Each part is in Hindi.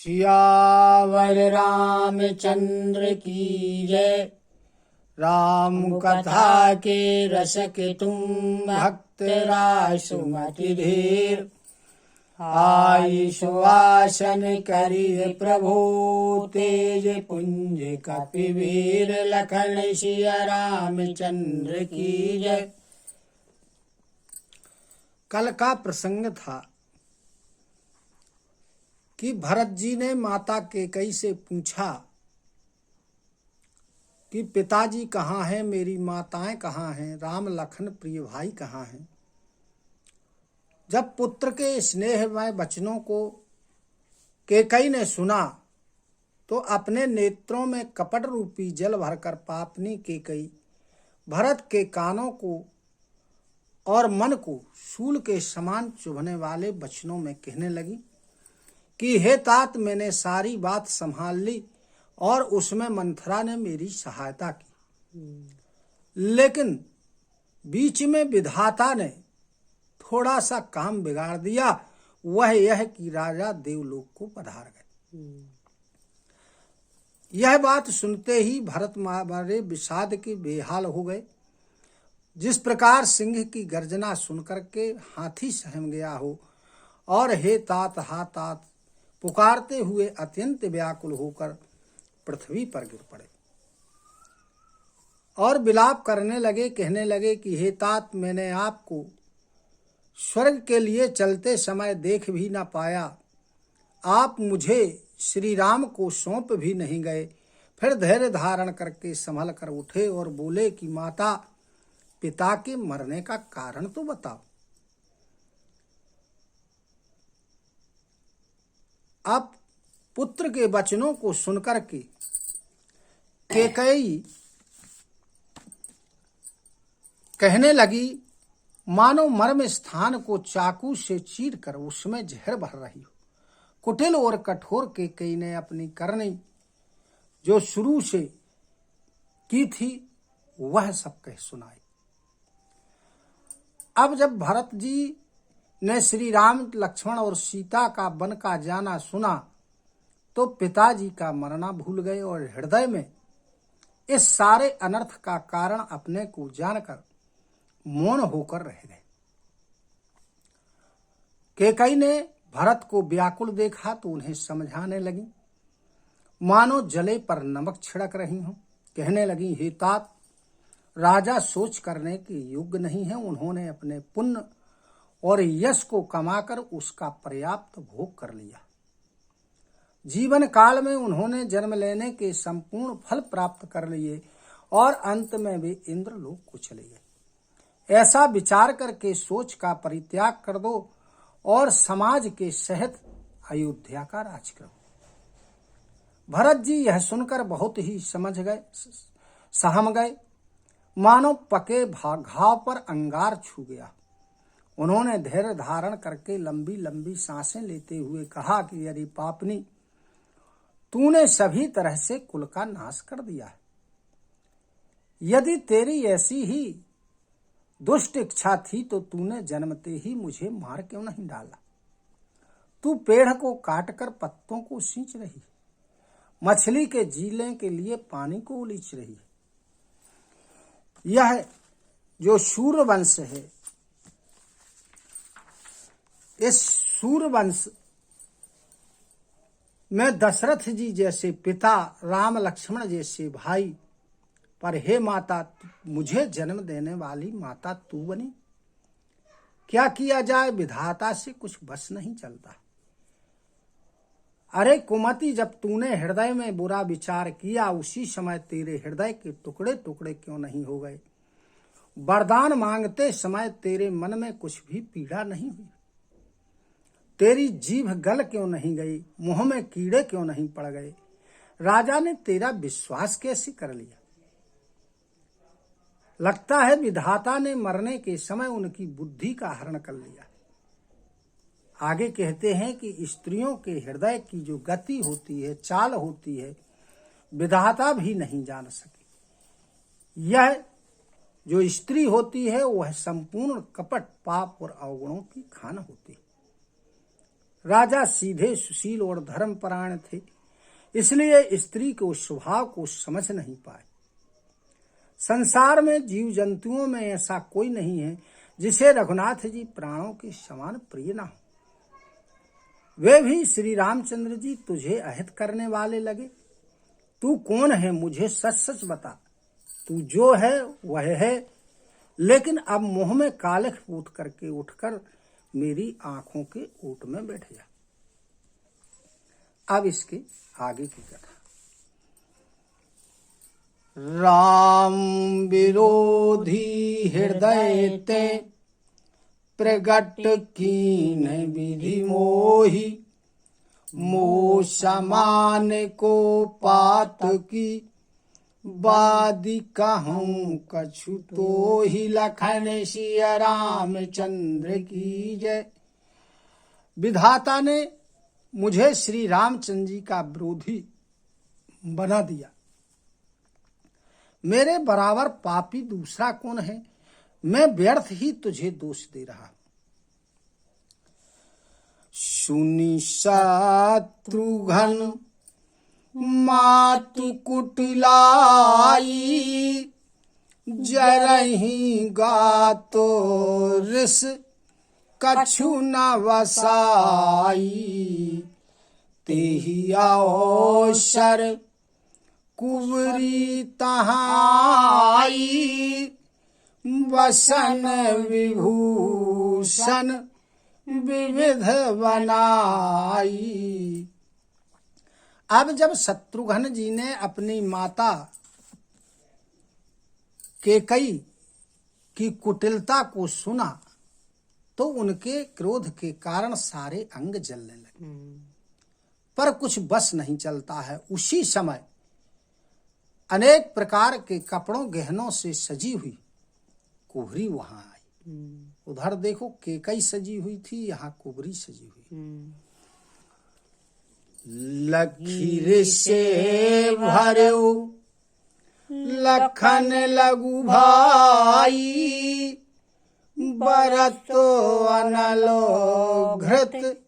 सियावर रामचंद्र की जय। राम कथा के रसक तुम भक्त रासुमति धीर। आई सुवासन करिय प्रभु तेज पुंज कपिवीर। लखन सिया रामचंद्र की जय। कल का प्रसंग था कि भरत जी ने माता कैकेयी से पूछा कि पिताजी कहाँ हैं, मेरी माताएं कहाँ हैं, राम लखन प्रिय भाई कहाँ हैं। जब पुत्र के स्नेहमय वचनों को कैकेयी ने सुना तो अपने नेत्रों में कपट रूपी जल भरकर पापनी कैकेयी भरत के कानों को और मन को शूल के समान चुभने वाले वचनों में कहने लगी कि हे तात, मैंने सारी बात संभाल ली और उसमें मंथरा ने मेरी सहायता की, लेकिन बीच में विधाता ने थोड़ा सा काम बिगाड़ दिया। वह यह कि राजा देवलोक को पधार गए। यह बात सुनते ही भरत बड़े विषाद के बेहाल हो गए। जिस प्रकार सिंह की गर्जना सुनकर के हाथी सहम गया हो और हे तात हा तात पुकारते हुए अत्यंत व्याकुल होकर पृथ्वी पर गिर पड़े और विलाप करने लगे, कहने लगे कि हे तात, मैंने आपको स्वर्ग के लिए चलते समय देख भी न पाया। आप मुझे श्री राम को सौंप भी नहीं गए। फिर धैर्य धारण करके संभल कर उठे और बोले कि माता, पिता के मरने का कारण तो बताओ। अब पुत्र के वचनों को सुनकर के कैकेयी कहने लगी मानो मर्म स्थान को चाकू से चीर कर उसमें जहर भर रही हो। कुटिल और कठोर कैकेयी ने अपनी करनी जो शुरू से की थी वह सब कह सुनाई। अब जब भरत जी ने श्री राम, लक्ष्मण और सीता का वन का जाना सुना तो पिताजी का मरना भूल गए और हृदय में इस सारे अनर्थ का कारण अपने को जानकर मौन होकर रह गए। कैकेयी ने भरत को व्याकुल देखा तो उन्हें समझाने लगी मानो जले पर नमक छिड़क रही हूं। कहने लगी, हे तात, राजा सोच करने के योग्य नहीं है। उन्होंने अपने पुण्य और यश को कमाकर उसका पर्याप्त भोग कर लिया। जीवन काल में उन्होंने जन्म लेने के संपूर्ण फल प्राप्त कर लिए और अंत में वे इंद्रलोक को चले गए। ऐसा विचार करके सोच का परित्याग कर दो और समाज के सहित अयोध्या का राज करो। भरत जी यह सुनकर बहुत ही समझ गए, सहम गए, मानो पके घाव पर अंगार छू गया। उन्होंने धैर्य धारण करके लंबी लंबी सांसें लेते हुए कहा कि अरे पापनी, तूने सभी तरह से कुल का नाश कर दिया है। यदि तेरी ऐसी ही दुष्ट इच्छा थी तो तूने जन्मते ही मुझे मार क्यों नहीं डाला। तू पेड़ को काटकर पत्तों को सींच रही, मछली के जीने के लिए पानी को उलीच रही। यह जो सूर्यवंश है, इस सूर्यवंश में दशरथ जी जैसे पिता, राम लक्ष्मण जैसे भाई, पर हे माता, मुझे जन्म देने वाली माता तू बनी। क्या किया जाए, विधाता से कुछ बस नहीं चलता। अरे कुमति, जब तूने हृदय में बुरा विचार किया उसी समय तेरे हृदय के टुकड़े टुकड़े क्यों नहीं हो गए। वरदान मांगते समय तेरे मन में कुछ भी पीड़ा नहीं हुई। तेरी जीभ गल क्यों नहीं गई, मुंह में कीड़े क्यों नहीं पड़ गए। राजा ने तेरा विश्वास कैसे कर लिया। लगता है विधाता ने मरने के समय उनकी बुद्धि का हरण कर लिया। आगे कहते हैं कि स्त्रियों के हृदय की जो गति होती है, चाल होती है, विधाता भी नहीं जान सके। यह जो स्त्री होती है वह संपूर्ण कपट, पाप और अवगुणों की खान होती है। राजा सीधे, सुशील और धर्मपरायण थे, इसलिए स्त्री के उस स्वभाव को समझ नहीं पाए। संसार में जीव जंतुओं में ऐसा कोई नहीं है जिसे रघुनाथ जी प्राणों के समान प्रिय ना हो। वे भी श्री रामचंद्र जी तुझे अहित करने वाले लगे। तू कौन है, मुझे सच सच बता। तू जो है वह है, लेकिन अब मुंह में कालिख पूत करके उठकर मेरी आंखों के ऊट में बैठ जा। अब इसके आगे की कथा। राम विरोधी हृदय ते प्रगट कीन विधि मोहि, मोह समान को पात की बादी कहूँ कछु तो ही। लखन सिया रामचंद्र की जय। विधाता ने मुझे श्री रामचंद्र जी का विरोधी बना दिया। मेरे बराबर पापी दूसरा कौन है। मैं व्यर्थ ही तुझे दोष दे रहा हूं। सुनी शत्रुघ्न मातु कुटिलाई, जरहि गातो रिस कछु न वसाई। तेहि अवसर कुंवरी तहाई, वसन विभूषण विविध बनाई। अब जब शत्रुघ्न जी ने अपनी माता कैकेयी की कुटिलता को सुना तो उनके क्रोध के कारण सारे अंग जलने लगे, पर कुछ बस नहीं चलता है। उसी समय अनेक प्रकार के कपड़ों गहनों से सजी हुई कुबरी वहां आई। उधर देखो कैकेयी सजी हुई थी, यहाँ कुबरी सजी हुई। लखीर से भरो लखन लगु भाई, बरतो अनलो घृत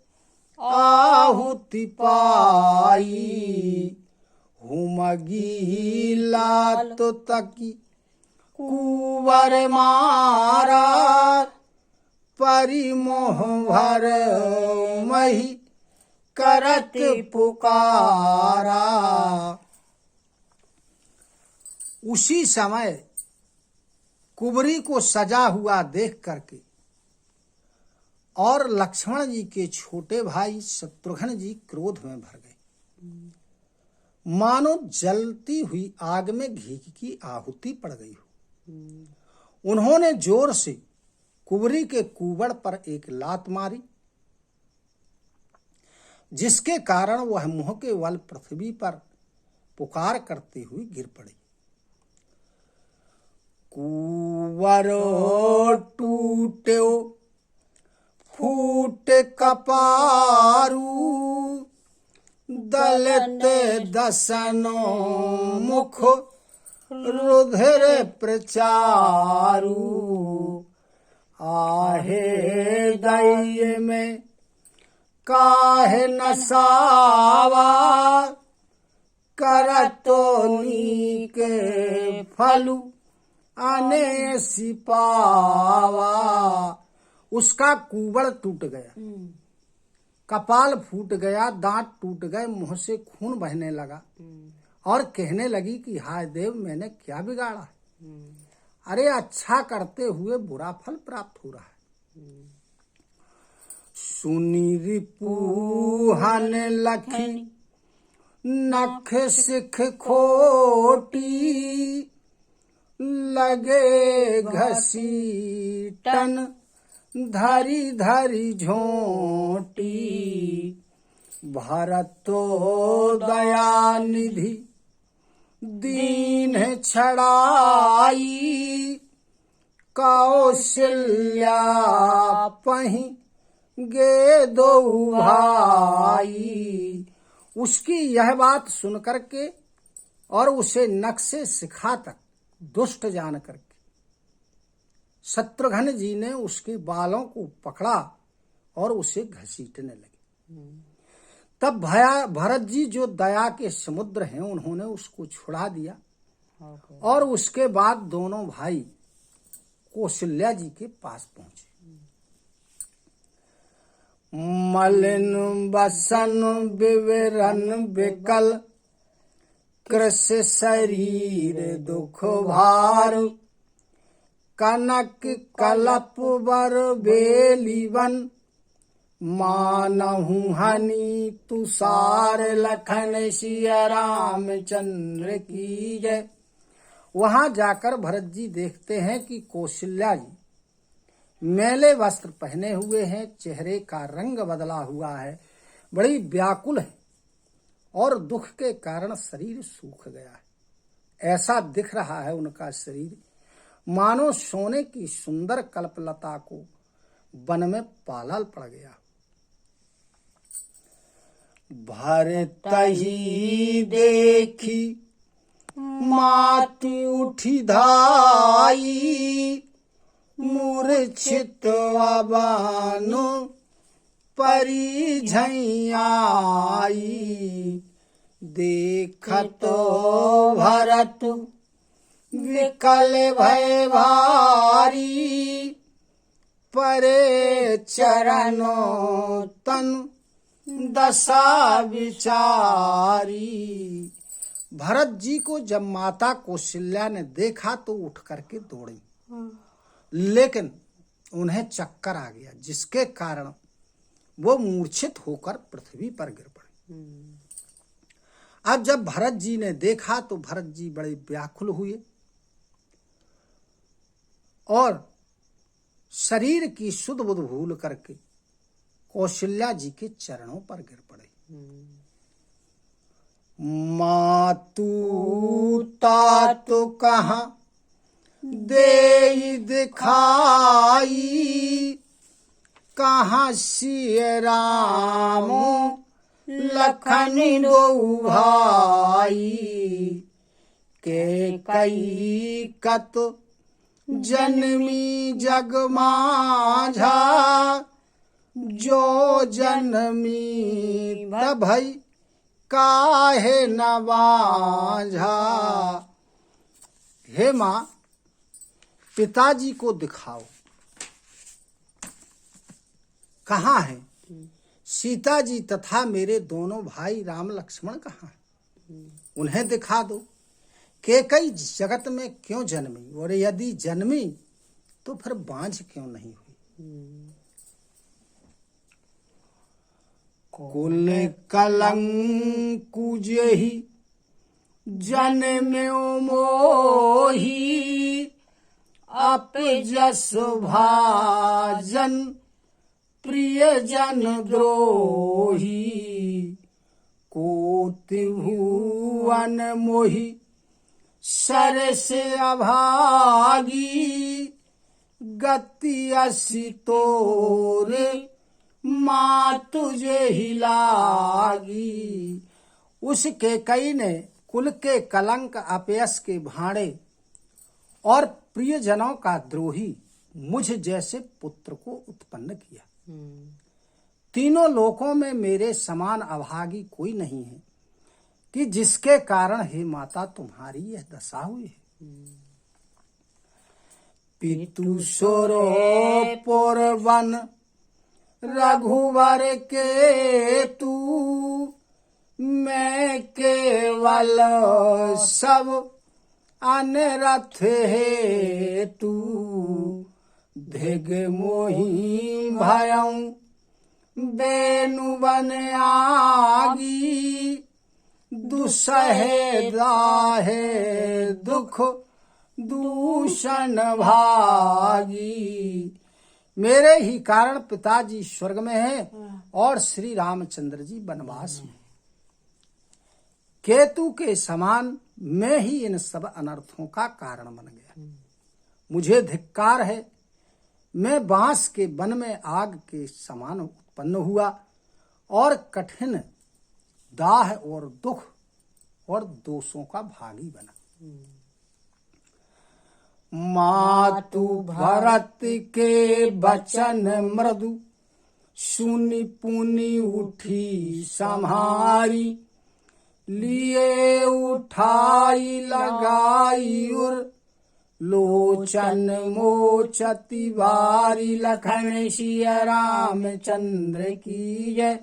आहुति पाई। हुमगी लात तकी कुंवर मारा, परिमोह भर मही करत पुकारा। उसी समय कुबरी को सजा हुआ देख करके और लक्ष्मण जी के छोटे भाई शत्रुघ्न जी क्रोध में भर गए, मानो जलती हुई आग में घी की आहुति पड़ गई हो। उन्होंने जोर से कुबरी के कुबड़ पर एक लात मारी, जिसके कारण वह मुंह के बल पृथ्वी पर पुकार करते हुए गिर पड़ी। कुंवरो टूट्यो फूट कपारू, दलित दसनो मुख रुधिर प्रचारू। आहे दैय में काहे नसावा, करतो नीक फलु अने सिपावा। उसका कुबड़ टूट गया, कपाल फूट गया, दांत टूट गए, मुंह से खून बहने लगा और कहने लगी कि हाय देव, मैंने क्या बिगाड़ा है। अरे अच्छा करते हुए बुरा फल प्राप्त हो रहा है। सुनी रिपुहन लखी नख सिख खोटी, लगे घसीटन धरी धरी झोंटी। भरतो दया निधि दीन छड़ाई, कौशल्या पही गे दो भाई। उसकी यह बात सुन करके और उसे नख से शिखा तक दुष्ट जान करके शत्रुघ्न जी ने उसके बालों को पकड़ा और उसे घसीटने लगे। तब भरत जी जो दया के समुद्र हैं उन्होंने उसको छुड़ा दिया और उसके बाद दोनों भाई कौशल्या जी के पास पहुंचे। मलिन बसन विवरण विकल कृष शरीर दुख भार कनक कलप बर बेलीवन मानहु हनी तुषार लखन सिया रामचंद्र की जय। वहां जाकर भरत जी देखते हैं कि कौशल्या जी मैले वस्त्र पहने हुए हैं, चेहरे का रंग बदला हुआ है, बड़ी व्याकुल है और दुख के कारण शरीर सूख गया है। ऐसा दिख रहा है उनका शरीर मानो सोने की सुंदर कल्पलता को वन में पाला पड़ गया। भरत ही देखी माती उठी धाई मूर्छित अबानो परी झैयाई देखत भरत विकल भय भारी परे चरणों तन दशा विचारी। भरत जी को जब माता कौशल्या ने देखा तो उठ करके दौड़ी, लेकिन उन्हें चक्कर आ गया जिसके कारण वो मूर्छित होकर पृथ्वी पर गिर पड़े। अब जब भरत जी ने देखा तो भरत जी बड़े व्याकुल हुए और शरीर की सुध बुध भूल करके कौशल्या जी के चरणों पर गिर पड़े। मातू तातु कहाँ दे दिखाई कहाँ सिय राम लखन दो भाई के कई कत जन्मी जग माझा जो जन्मी भई काहे न बाझा। हे माँ, पिताजी को दिखाओ, कहाँ है? सीता जी तथा मेरे दोनों भाई राम लक्ष्मण कहाँ हैं? उन्हें दिखा दो। केकई जगत में क्यों जन्मी, और यदि जन्मी तो फिर बांझ क्यों नहीं हुई? कुल कलंकु जेहि जन्म्यो मोही अपजस भाजन प्रिय जन द्रोही कोटि भुवन मोहि सरस अभागी गति असी तोर माँ तुझे ही लागी। उसके कई ने कुल के कलंक अपयस के भाड़े और प्रियजनों का द्रोही मुझ जैसे पुत्र को उत्पन्न किया। तीनों लोकों में मेरे समान अभागी कोई नहीं है कि जिसके कारण हे माता तुम्हारी यह दशा हुई है। पितु सोरो पुरवन रघुवर के तू मैं केवल सब अनरथ है तू धिग मोही भयं बेनु बन आगी दुसहे दाहे दुख दूषण भागी। मेरे ही कारण पिताजी स्वर्ग में हैं और श्री रामचंद्र जी वनवास में। केतु के समान मैं ही इन सब अनर्थों का कारण बन गया। मुझे धिक्कार है, मैं बांस के वन में आग के समान उत्पन्न हुआ और कठिन दाह और दुख और दोषों का भागी बना। मातु भरत के बचन मृदु सुनी पुनी उठी सम्हारी, लिए उठाई लगाई उर, लोचन मोचती बारी, लखन सिया रामचंद्र की जय।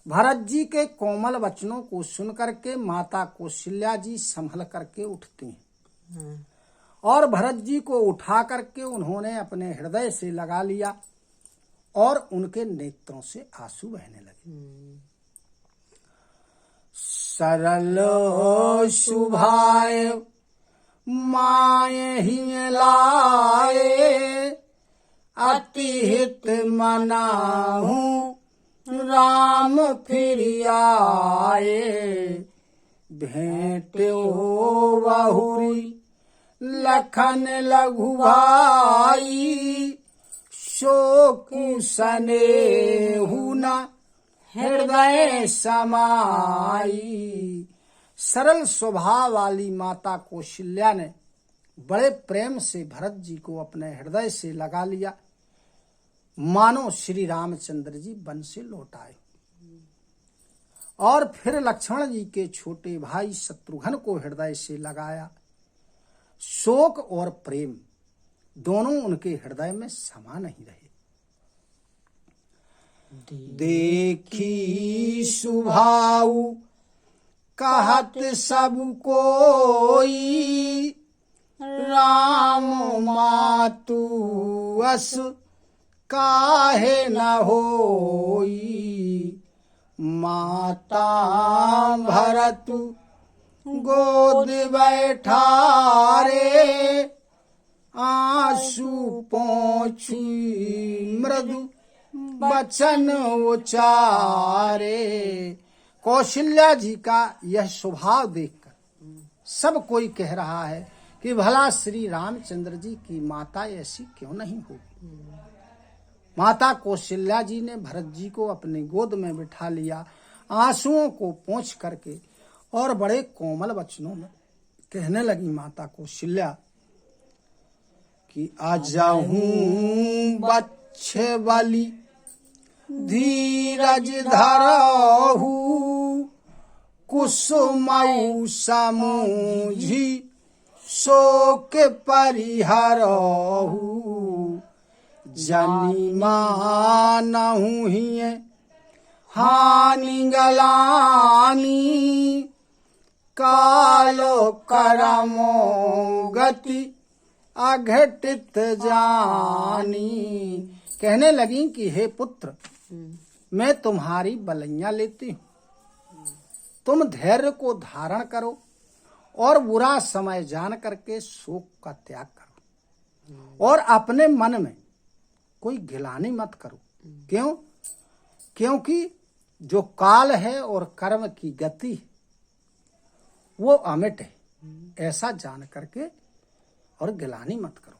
भरत जी के कोमल वचनों को सुन करके माता कौशल्या जी संभल करके उठती हैं और भरत जी को उठा करके उन्होंने अपने हृदय से लगा लिया और उनके नेत्रों से आंसू बहने लगे। सरल सुभाय माय ही लाए, अति हित मनाहूँ राम फिर आए। भेंट्यो बहुरी लखन लघु भाई, शोकु सनेहु न हृदय समाई। सरल स्वभाव वाली माता कौशल्या ने बड़े प्रेम से भरत जी को अपने हृदय से लगा लिया, मानो श्री रामचंद्र जी वन से लौट आए। और फिर लक्ष्मण जी के छोटे भाई शत्रुघ्न को हृदय से लगाया। शोक और प्रेम दोनों उनके हृदय में समा नहीं रहे। देखी सुभाऊ कहत सब कोई, राम मातु अस काहे न होई। माता भरतु गोद बैठारे, आंसू पोंछी मृदु बचन उचारे। कौशल्या जी का यह स्वभाव देखकर सब कोई कह रहा है कि भला श्री रामचंद्र जी की माता ऐसी क्यों नहीं होगी। माता कौशल्या जी ने भरत जी को अपनी गोद में बिठा लिया, आंसुओं को पोंछ करके, और बड़े कोमल वचनों में कहने लगी माता कौशल्या कि आजाहूं बच्चे वाली धीरज धरहु, कुसुमऊ समूझी शोक परिहरहु। जनी मानहु हिय हानि गलानी, कालो करमो गति अघटित जानी। कहने लगी कि हे पुत्र, मैं तुम्हारी बलैया लेती हूँ, तुम धैर्य को धारण करो और बुरा समय जान करके शोक का त्याग करो और अपने मन में कोई गिलानी मत करो। क्यों? क्योंकि जो काल है और कर्म की गति वो अमिट है, ऐसा जान करके और गिलानी मत करो।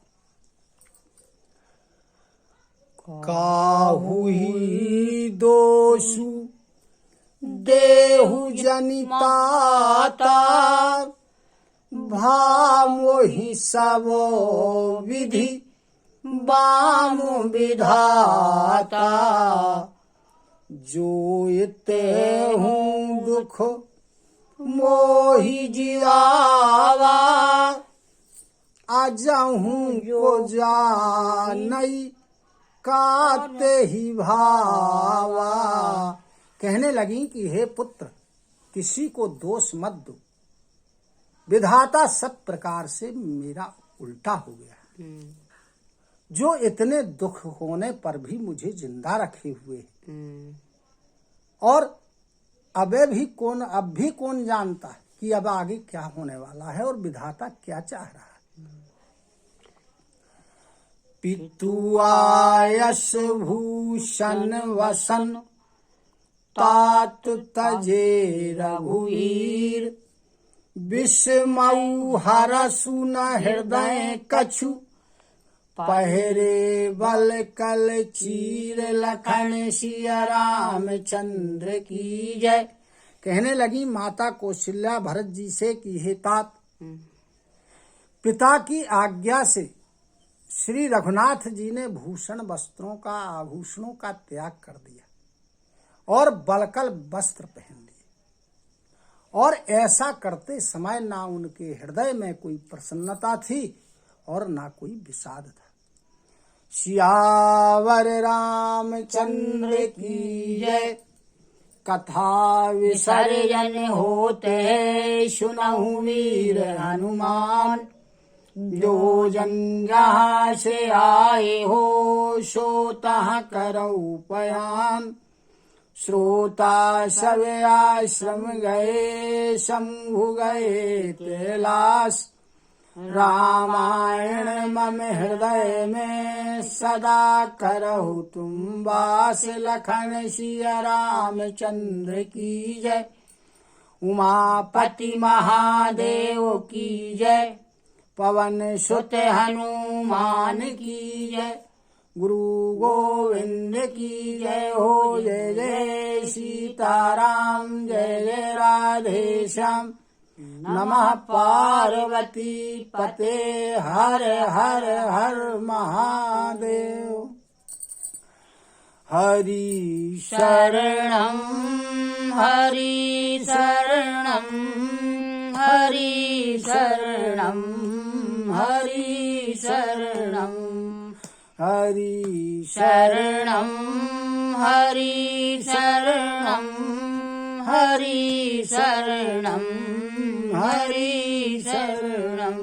काहू ही दोषु देहु जनिताता, भामोहि सबो विधि बाम विधाता। जोइते हूँ दुख मोहि जियावा, आजाहूं को जानई काते ही भावा। कहने लगी कि हे पुत्र, किसी को दोष मत दो, विधाता सब प्रकार से मेरा उल्टा हो गया, जो इतने दुख होने पर भी मुझे जिंदा रखे हुए और अब भी कौन जानता है कि अब आगे क्या होने वाला है और विधाता क्या चाह रहा है। पितु आयस भूषण वसन, तात तजे रघुवीर। विस्मऊ हरसु न हृदय कछु, पहरे बल कल चीर। लखन सिया रामचंद्र की जय। कहने लगी माता कौशल्या भरत जी से कि हे तात, पिता की आज्ञा से श्री रघुनाथ जी ने भूषण वस्त्रों का आभूषणों का त्याग कर दिया और बलकल वस्त्र पहन लिए, और ऐसा करते समय ना उनके हृदय में कोई प्रसन्नता थी और ना कोई विषाद था। सियावर रामचंद्र की जय। कथा विसर्जन होते सुनहु वीर हनुमान, जो जन जहाँ से आए हो सो तहाँ करऊ पयान। श्रोता सब आश्रम गए शंभु गए कैलाश, रामायण मम हृदय में सदा करहु तुम वास। लखन सिया रामचंद्र की जय। उमापति महादेव की जय। पवन सुत हनुमान की जय। गुरु गोविंद की जय हो। जय जय सीताराम जय जय राधे श्याम। नमः पार्वती पते हर हर हर महादेव। हरि शरणं हरि शरणं हरि शरणं हरि शरणं हरि शरणं हरि शरणं हरि शरणं हरि शरणं।